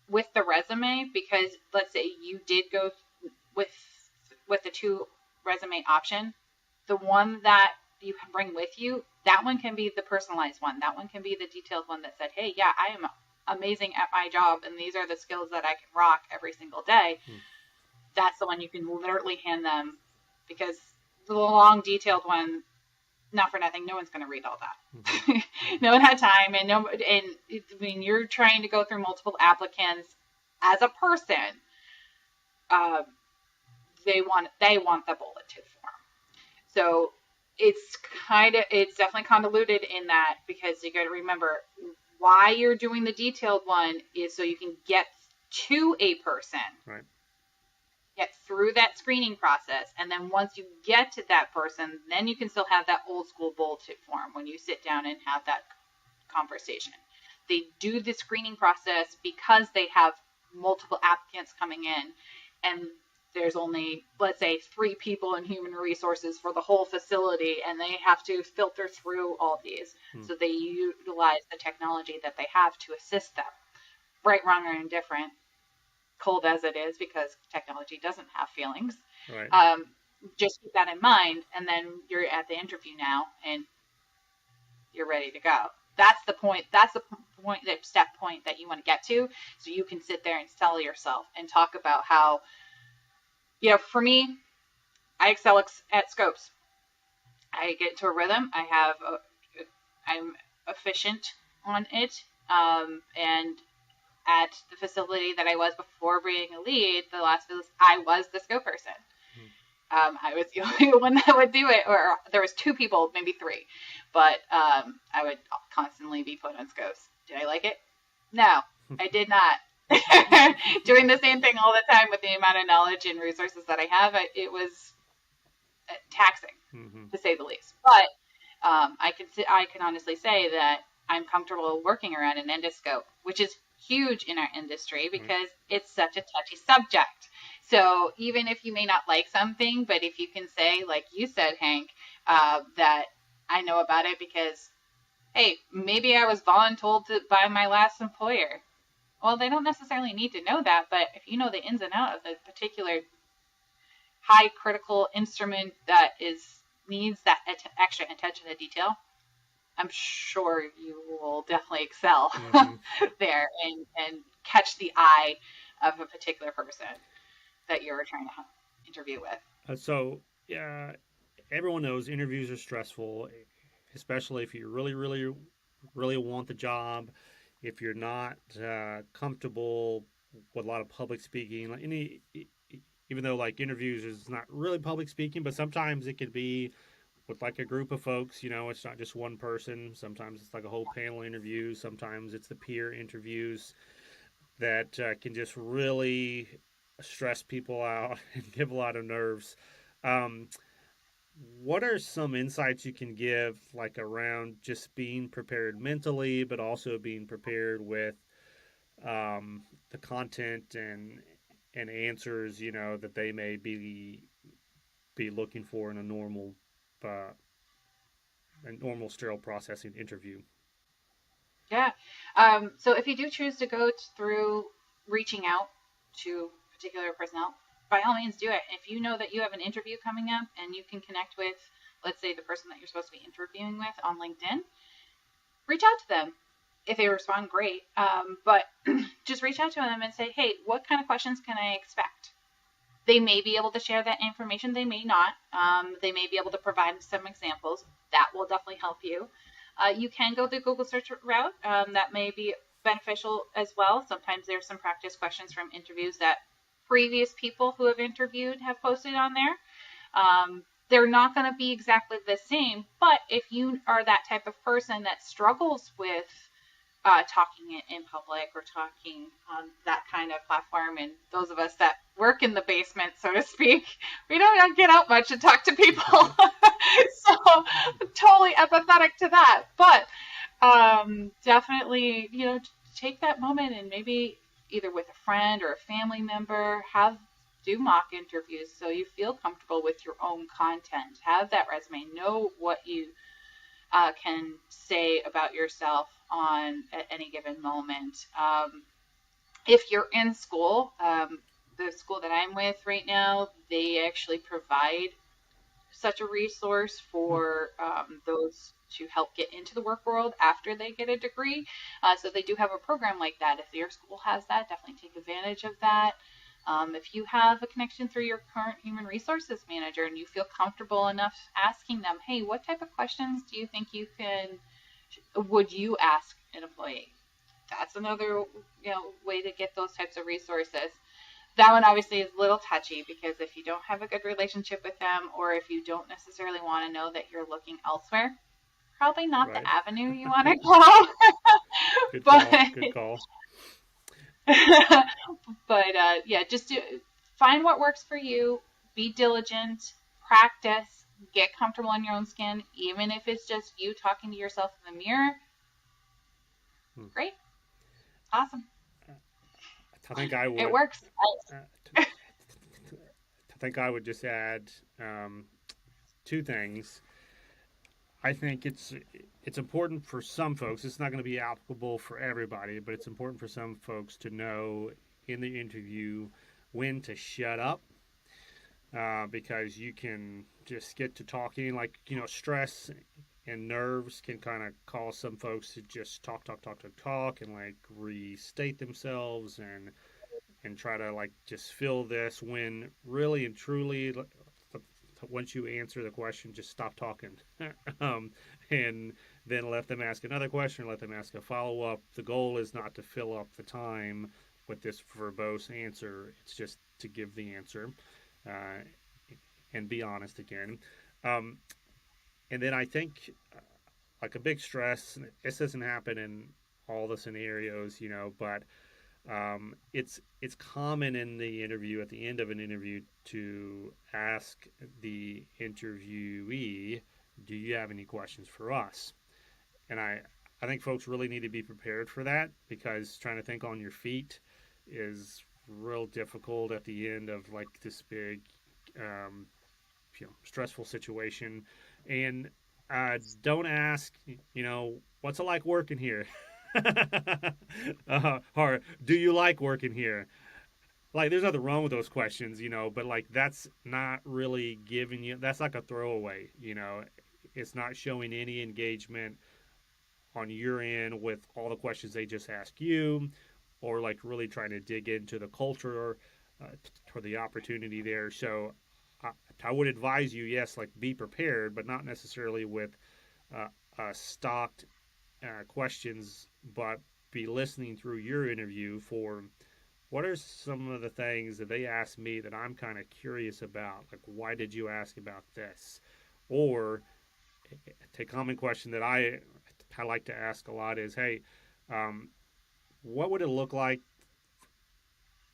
with the resume, because let's say you did go with the two resume option, the one that you bring with you, that one can be the personalized one. That one can be the detailed one that said, hey, yeah, I am amazing at my job and these are the skills that I can rock every single day. Hmm. That's the one you can literally hand them, because the long detailed one, not for nothing, no one's going to read all that. Mm-hmm. No one had time, and when you're trying to go through multiple applicants as a person, uh, they want the bulleted form. So it's definitely convoluted in that, because you got to remember why you're doing the detailed one is so you can get to a person, right? Get through that screening process, and then once you get to that person, then you can still have that old school bulleted form when you sit down and have that conversation. They do the screening process because they have multiple applicants coming in, and there's only, let's say, 3 people in human resources for the whole facility, and they have to filter through all these. So they utilize the technology that they have to assist them. Right, wrong, or indifferent, cold as it is, because technology doesn't have feelings. Right. Just keep that in mind, and then you're at the interview now, and you're ready to go. That's the point. That's the point, the step point that you want to get to, so you can sit there and sell yourself and talk about how, for me, I excel at scopes. I get into a rhythm. I'm efficient on it. And at the facility that I was before being a lead, the last facility, I was the scope person. I was the only one that would do it, or there was two people, maybe three, but I would constantly be put on scopes. Did I like it? No, I did not. Doing the same thing all the time with the amount of knowledge and resources that I have, it was taxing, to say the least. But I can honestly say that I'm comfortable working around an endoscope, which is huge in our industry because it's such a touchy subject. So even if you may not like something, but if you can say, like you said, Hank, that I know about it because, hey, maybe I was voluntold by my last employer. Well, they don't necessarily need to know that, but if you know the ins and outs of the particular high critical instrument that needs that extra attention to detail, I'm sure you will definitely excel there and catch the eye of a particular person that you're trying to interview with. So, everyone knows interviews are stressful, especially if you really, really, really want the job. If you're not comfortable with a lot of public speaking, even though like interviews is not really public speaking, but sometimes it could be with like a group of folks. It's not just one person. Sometimes it's like a whole panel interview. Sometimes it's the peer interviews that can just really stress people out and give a lot of nerves. What are some insights you can give, like around just being prepared mentally, but also being prepared with the content and answers, that they may be looking for in uh, a normal sterile processing interview? Yeah. So if you do choose to go through reaching out to particular personnel, by all means do it. If you know that you have an interview coming up and you can connect with, let's say, the person that you're supposed to be interviewing with on LinkedIn, reach out to them. If they respond, great. But just reach out to them and say, hey, what kind of questions can I expect? They may be able to share that information. They may not. They may be able to provide some examples. That will definitely help you. You can go the Google search route. That may be beneficial as well. Sometimes there's some practice questions from interviews that previous people who have interviewed have posted on there. They're not going to be exactly the same, but if you are that type of person that struggles with talking in public or talking on that kind of platform, and those of us that work in the basement, so to speak, we don't get out much and talk to people. So I'm totally empathetic to that. But definitely, take that moment and maybe either with a friend or a family member, do mock interviews so you feel comfortable with your own content. Have that resume. Know what you can say about yourself at any given moment. If you're in school, the school that I'm with right now, they actually provide such a resource for those to help get into the work world after they get a degree. So they do have a program like that. If your school has that, definitely take advantage of that. If you have a connection through your current human resources manager and you feel comfortable enough asking them, hey, what type of questions do you think would you ask an employee? That's another way to get those types of resources. That one obviously is a little touchy because if you don't have a good relationship with them or if you don't necessarily want to know that you're looking elsewhere, probably not the avenue you want to go. Good call. But just find what works for you. Be diligent. Practice. Get comfortable in your own skin, even if it's just you talking to yourself in the mirror. Great. Awesome. I think I would. It works. I think I would just add two things. I think it's important for some folks. It's not going to be applicable for everybody, but it's important for some folks to know in the interview when to shut up because you can just get to talking. Like stress and nerves can kind of cause some folks to just talk, and like restate themselves and try to like just fill this when really and truly once you answer the question, just stop talking, um, and then let them ask another question, let them ask a follow up. The goal is not to fill up the time with this verbose answer. It's just to give the answer uh, and be honest again. Um, and then I think like a big stress. This doesn't happen in all the scenarios, but it's common in the interview at the end of an interview to ask the interviewee, "Do you have any questions for us?" And I think folks really need to be prepared for that because trying to think on your feet is real difficult at the end of like this big um, stressful situation. And don't ask, what's it like working here? Or do you like working here? Like, there's nothing wrong with those questions, but like that's not really giving you. That's like a throwaway, It's not showing any engagement on your end with all the questions they just ask you, or like really trying to dig into the culture or the opportunity there. So I would advise you, yes, like be prepared, but not necessarily with uh, stocked questions, but be listening through your interview for what are some of the things that they asked me that I'm kind of curious about? Like, why did you ask about this? Or a common question that I like to ask a lot is, hey, um, what would it look like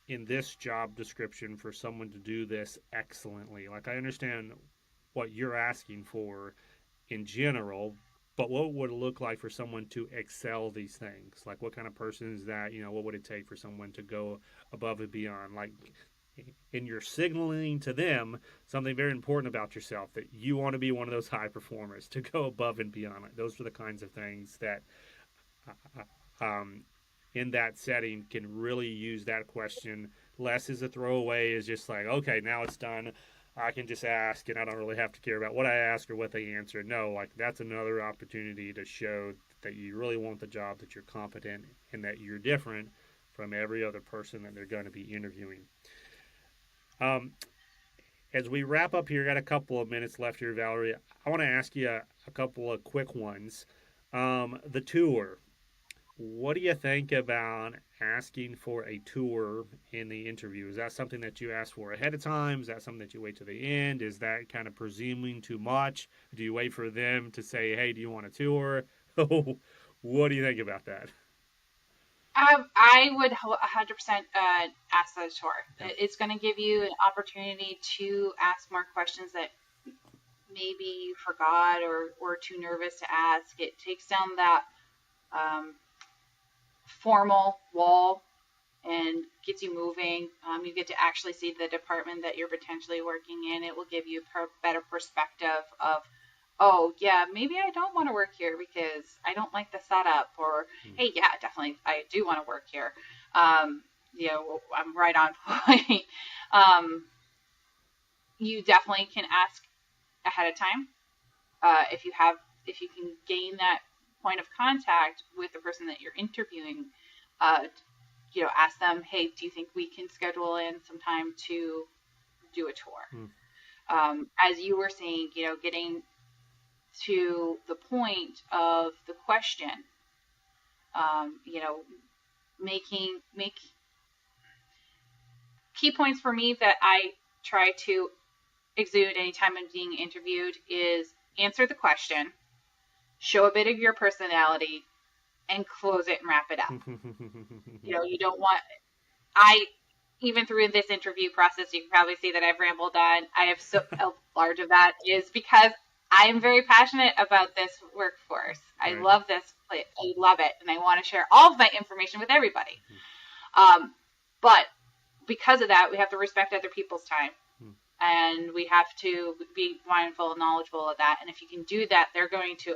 in this job description for someone to do this excellently? Like, I understand what you're asking for in general, but what would it look like for someone to excel these things? Like, what kind of person is that? What would it take for someone to go above and beyond? Like, and you're signaling to them something very important about yourself, that you want to be one of those high performers, to go above and beyond. Like, those are the kinds of things that um, in that setting can really use that question less as a throwaway, is just like, okay, now it's done, I can just ask and I don't really have to care about what I ask or what they answer. No, like that's another opportunity to show that you really want the job, that you're competent, and that you're different from every other person that they're going to be interviewing. um, as we wrap up here, got a couple of minutes left here, Valerie. I want to ask you a couple of quick ones. The tour. What do you think about asking for a tour in the interview? Is that something that you ask for ahead of time? Is that something that you wait to the end? Is that kind of presuming too much? Do you wait for them to say, "Hey, do you want a tour?" What do you think about that? I would 100% ask the tour. Yeah. It's going to give you an opportunity to ask more questions that maybe you forgot or too nervous to ask. It takes down that formal wall and gets you moving. You get to actually see the department that you're potentially working in. It will give you a better perspective of, oh, yeah, maybe I don't want to work here because I don't like the setup. Or, hey, yeah, definitely, I do want to work here. I'm right on point. You definitely can ask ahead of time. If you can gain that point of contact with the person that you're interviewing, ask them, hey, do you think we can schedule in some time to do a tour? As you were saying, getting to the point of the question, make key points for me that I try to exude anytime I'm being interviewed is answer the question, show a bit of your personality, and close it and wrap it up. You don't want, even through this interview process, you can probably see that I've rambled on. I have so a large of that is because I am very passionate about this workforce. Right. I love this place. I love it. And I want to share all of my information with everybody. But because of that, we have to respect other people's time. And we have to be mindful and knowledgeable of that. And if you can do that, they're going to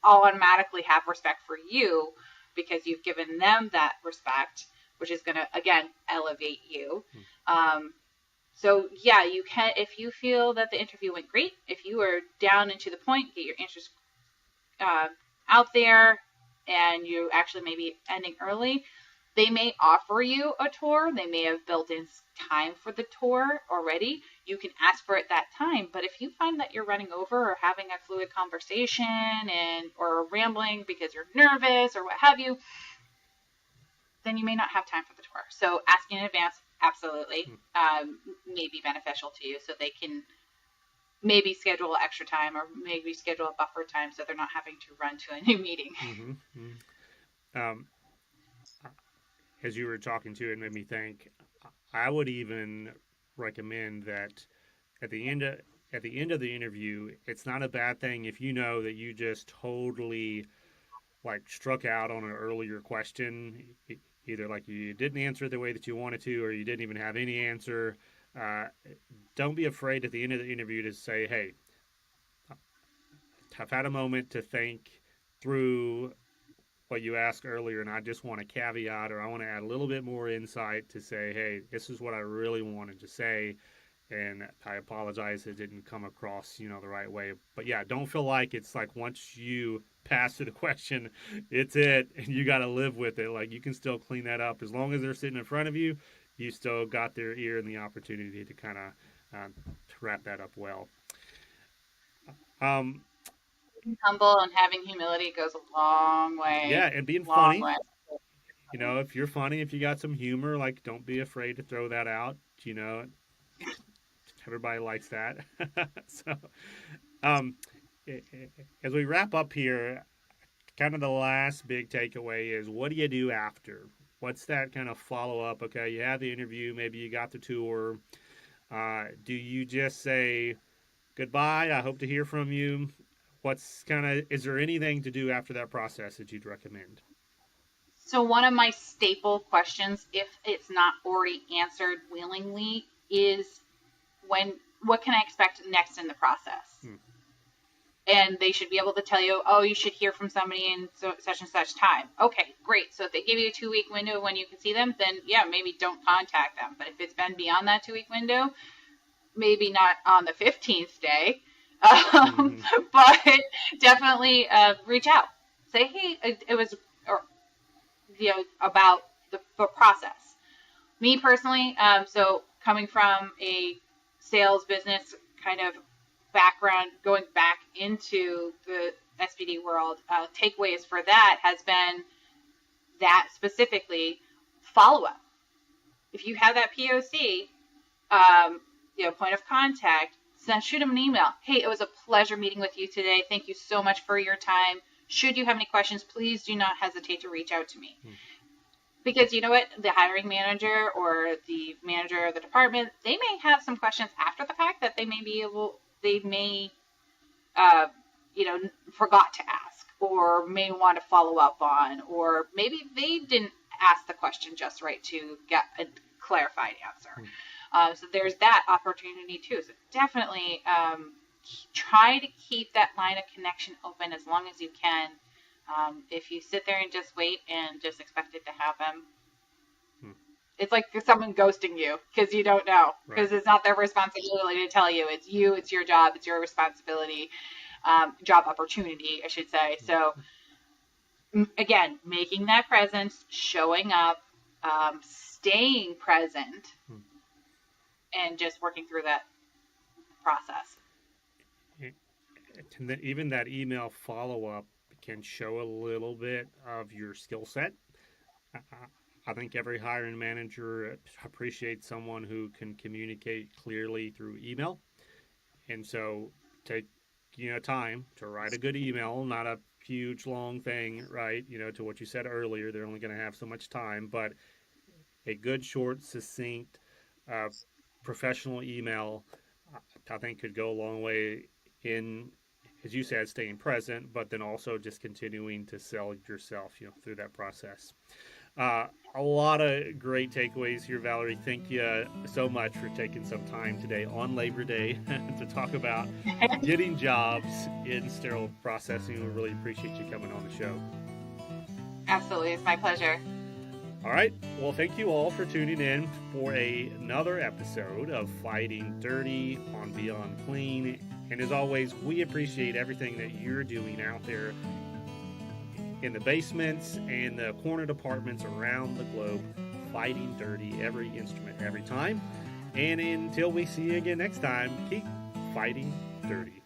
automatically have respect for you because you've given them that respect, which is going to, again, elevate you. So yeah, you can, if you feel that the interview went great, if you are down and to the point, get your answers out there and you actually may be ending early, they may offer you a tour. They may have built in time for the tour already. You can ask for it that time. But if you find that you're running over or having a fluid conversation or rambling because you're nervous or what have you, then you may not have time for the tour. So asking in advance, absolutely, may be beneficial to you, so they can maybe schedule extra time or maybe schedule a buffer time so they're not having to run to a new meeting. As you were talking to it, made me think, I would even recommend that at the end of the interview, it's not a bad thing if you know that you just totally like struck out on an earlier question, either like you didn't answer it the way that you wanted to, or you didn't even have any answer. Don't be afraid at the end of the interview to say, hey, I've had a moment to think through what you asked earlier, and I just want a caveat, or I want to add a little bit more insight to say, hey, this is what I really wanted to say, and I apologize it didn't come across, the right way. But yeah, don't feel like it's like once you pass to the question, it's it, and you got to live with it. Like, you can still clean that up. As long as they're sitting in front of you, you still got their ear and the opportunity to kind of to wrap that up well. Humble and having humility goes a long way. Yeah, and being funny. Way. If you're funny, if you got some humor, like, don't be afraid to throw that out. Everybody likes that. So, as we wrap up here, kind of the last big takeaway is, what do you do after? What's that kind of follow-up? Okay, you have the interview, maybe you got the tour. Do you just say, goodbye, I hope to hear from you? Is there anything to do after that process that you'd recommend? So one of my staple questions, if it's not already answered willingly, is what can I expect next in the process? And they should be able to tell you, you should hear from somebody in such and such time. Okay, great. So if they give you a 2-week window when you can see them, then yeah, maybe don't contact them. But if it's been beyond that 2-week window, maybe not on the 15th day, but definitely reach out. Say, hey, it was, about the process. Me personally, so coming from a sales business kind of background, going back into the SPD world, takeaways for that has been that specifically follow-up. If you have that POC, point of contact, shoot them an email. Hey, it was a pleasure meeting with you today. Thank you so much for your time. Should you have any questions, please do not hesitate to reach out to me. Because you know what? The hiring manager or the manager of the department, they may have some questions after the fact that they may forgot to ask, or may want to follow up on, or maybe they didn't ask the question just right to get a clarified answer. So there's that opportunity too. So definitely try to keep that line of connection open as long as you can. If you sit there and just wait and just expect it to happen, it's like someone ghosting you because you don't know, because it's not their responsibility to tell you. It's you. It's your job. It's your responsibility. Job opportunity, I should say. So again, making that presence, showing up, staying present, and just working through that process. And then even that email follow-up can show a little bit of your skill set. I think every hiring manager appreciates someone who can communicate clearly through email. And so take time to write a good email, not a huge long thing, right? To what you said earlier, they're only going to have so much time, but a good, short, succinct, professional email, I think could go a long way in, as you said, staying present, but then also just continuing to sell yourself, through that process. A lot of great takeaways here, Valerie. Thank you so much for taking some time today on Labor Day to talk about getting jobs in sterile processing. We really appreciate you coming on the show. Absolutely. It's my pleasure. All right. Well, thank you all for tuning in for another episode of Fighting Dirty on Beyond Clean. And as always, we appreciate everything that you're doing out there in the basements and the corner departments around the globe, fighting dirty every instrument every time. And until we see you again next time, keep fighting dirty.